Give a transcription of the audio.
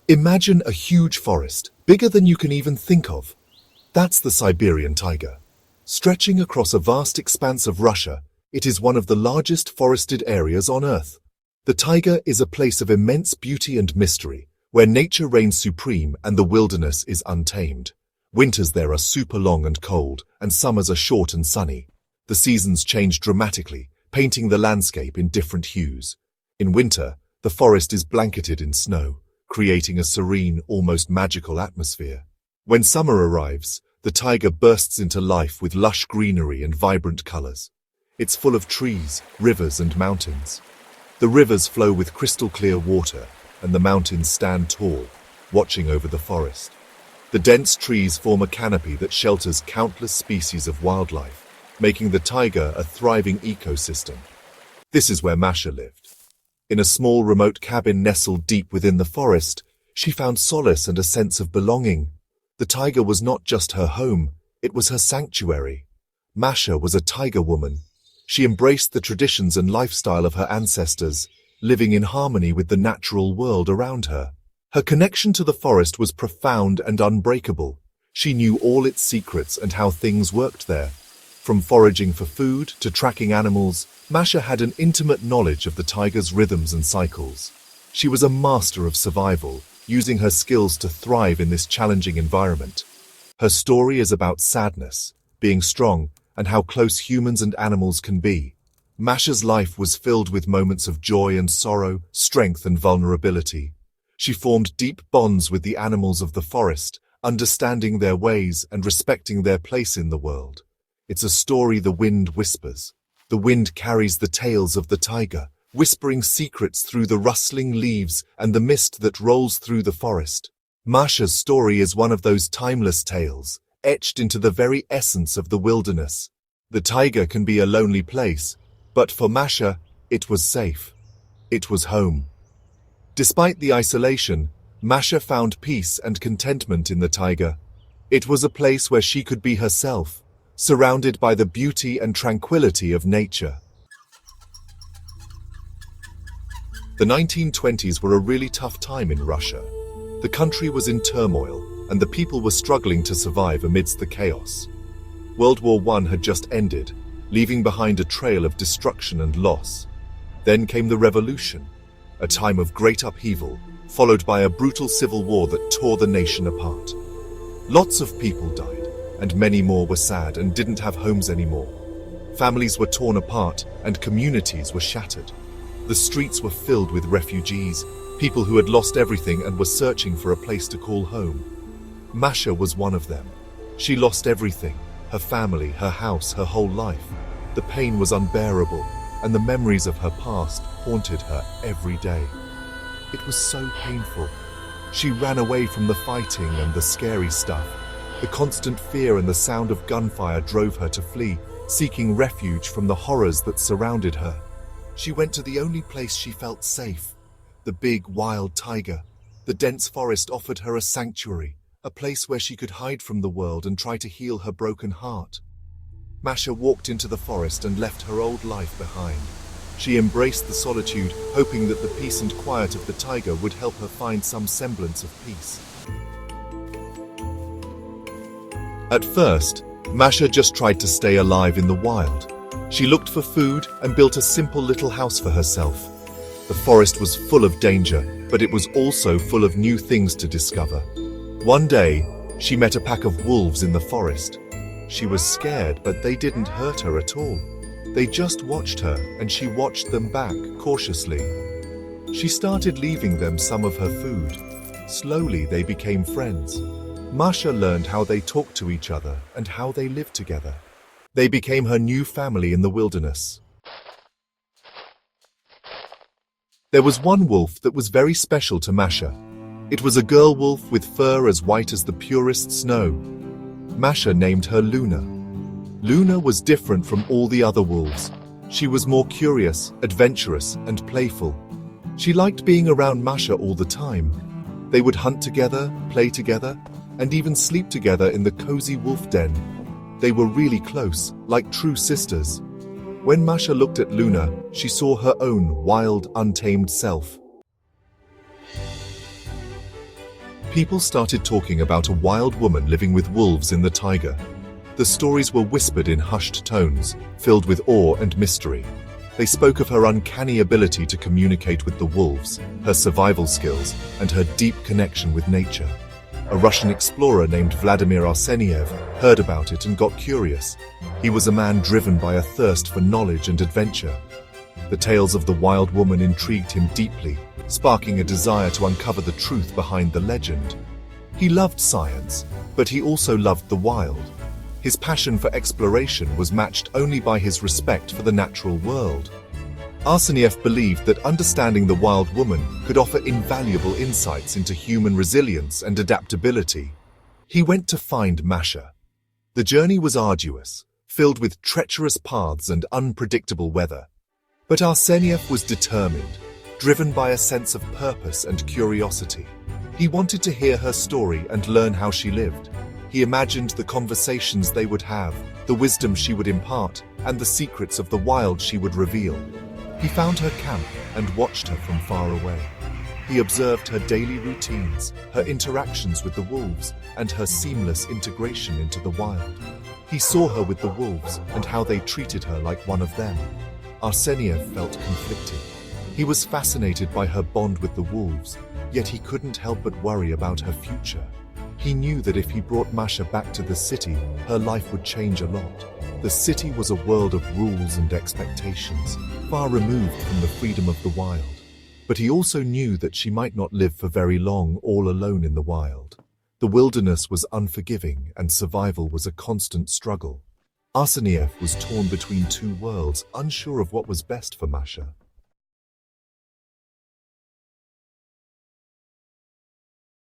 Imagine a huge forest, bigger than you can even think of. That's the Siberian taiga. Stretching across a vast expanse of Russia, it is one of the largest forested areas on Earth. The taiga is a place of immense beauty and mystery, where nature reigns supreme and the wilderness is untamed. Winters there are super long and cold, and summers are short and sunny. The seasons change dramatically, painting the landscape in different hues. In winter, the forest is blanketed in snow, creating a serene, almost magical atmosphere. When summer arrives, the taiga bursts into life with lush greenery and vibrant colors. It's full of trees, rivers, and mountains. The rivers flow with crystal-clear water, and the mountains stand tall, watching over the forest. The dense trees form a canopy that shelters countless species of wildlife, making the taiga a thriving ecosystem. This is where Masha lived. In a small remote cabin nestled deep within the forest, she found solace and a sense of belonging. The taiga was not just her home, it was her sanctuary. Masha was a taiga woman. She embraced the traditions and lifestyle of her ancestors, living in harmony with the natural world around her. Her connection to the forest was profound and unbreakable. She knew all its secrets and how things worked there. From foraging for food to tracking animals, Masha had an intimate knowledge of the taiga's rhythms and cycles. She was a master of survival, using her skills to thrive in this challenging environment. Her story is about sadness, being strong, and how close humans and animals can be. Masha's life was filled with moments of joy and sorrow, strength and vulnerability. She formed deep bonds with the animals of the forest, understanding their ways and respecting their place in the world. It's a story the wind whispers. The wind carries the tales of the taiga, whispering secrets through the rustling leaves and the mist that rolls through the forest. Masha's story is one of those timeless tales, etched into the very essence of the wilderness. The taiga can be a lonely place, but for Masha, it was safe. It was home. Despite the isolation, Masha found peace and contentment in the taiga. It was a place where she could be herself, surrounded by the beauty and tranquility of nature. The 1920s were a really tough time in Russia. The country was in turmoil, and the people were struggling to survive amidst the chaos. World War I had just ended, leaving behind a trail of destruction and loss. Then came the revolution, a time of great upheaval, followed by a brutal civil war that tore the nation apart. Lots of people died, and many more were sad and didn't have homes anymore. Families were torn apart, and communities were shattered. The streets were filled with refugees, people who had lost everything and were searching for a place to call home. Masha was one of them. She lost everything, her family, her house, her whole life. The pain was unbearable, and the memories of her past haunted her every day. It was so painful. She ran away from the fighting and the scary stuff. The constant fear and the sound of gunfire drove her to flee, seeking refuge from the horrors that surrounded her. She went to the only place she felt safe, the big, wild taiga. The dense forest offered her a sanctuary, a place where she could hide from the world and try to heal her broken heart. Masha walked into the forest and left her old life behind. She embraced the solitude, hoping that the peace and quiet of the taiga would help her find some semblance of peace. At first, Masha just tried to stay alive in the wild. She looked for food and built a simple little house for herself. The forest was full of danger, but it was also full of new things to discover. One day, she met a pack of wolves in the forest. She was scared, but they didn't hurt her at all. They just watched her, and she watched them back cautiously. She started leaving them some of her food. Slowly, they became friends. Masha learned how they talked to each other and how they lived together. They became her new family in the wilderness. There was one wolf that was very special to Masha. It was a girl wolf with fur as white as the purest snow. Masha named her Luna. Luna was different from all the other wolves. She was more curious, adventurous, and playful. She liked being around Masha all the time. They would hunt together, play together, and even sleep together in the cozy wolf den. They were really close, like true sisters. When Masha looked at Luna, she saw her own wild, untamed self. People started talking about a wild woman living with wolves in the taiga. The stories were whispered in hushed tones, filled with awe and mystery. They spoke of her uncanny ability to communicate with the wolves, her survival skills, and her deep connection with nature. A Russian explorer named Vladimir Arseniev heard about it and got curious. He was a man driven by a thirst for knowledge and adventure. The tales of the wild woman intrigued him deeply, sparking a desire to uncover the truth behind the legend. He loved science, but he also loved the wild. His passion for exploration was matched only by his respect for the natural world. Arseniev believed that understanding the wild woman could offer invaluable insights into human resilience and adaptability. He went to find Masha. The journey was arduous, filled with treacherous paths and unpredictable weather. But Arseniev was determined, driven by a sense of purpose and curiosity. He wanted to hear her story and learn how she lived. He imagined the conversations they would have, the wisdom she would impart, and the secrets of the wild she would reveal. He found her camp and watched her from far away. He observed her daily routines, her interactions with the wolves, and her seamless integration into the wild. He saw her with the wolves and how they treated her like one of them. Arseniev felt conflicted. He was fascinated by her bond with the wolves, yet he couldn't help but worry about her future. He knew that if he brought Masha back to the city, her life would change a lot. The city was a world of rules and expectations, far removed from the freedom of the wild. But he also knew that she might not live for very long all alone in the wild. The wilderness was unforgiving and survival was a constant struggle. Arseniev was torn between two worlds, unsure of what was best for Masha.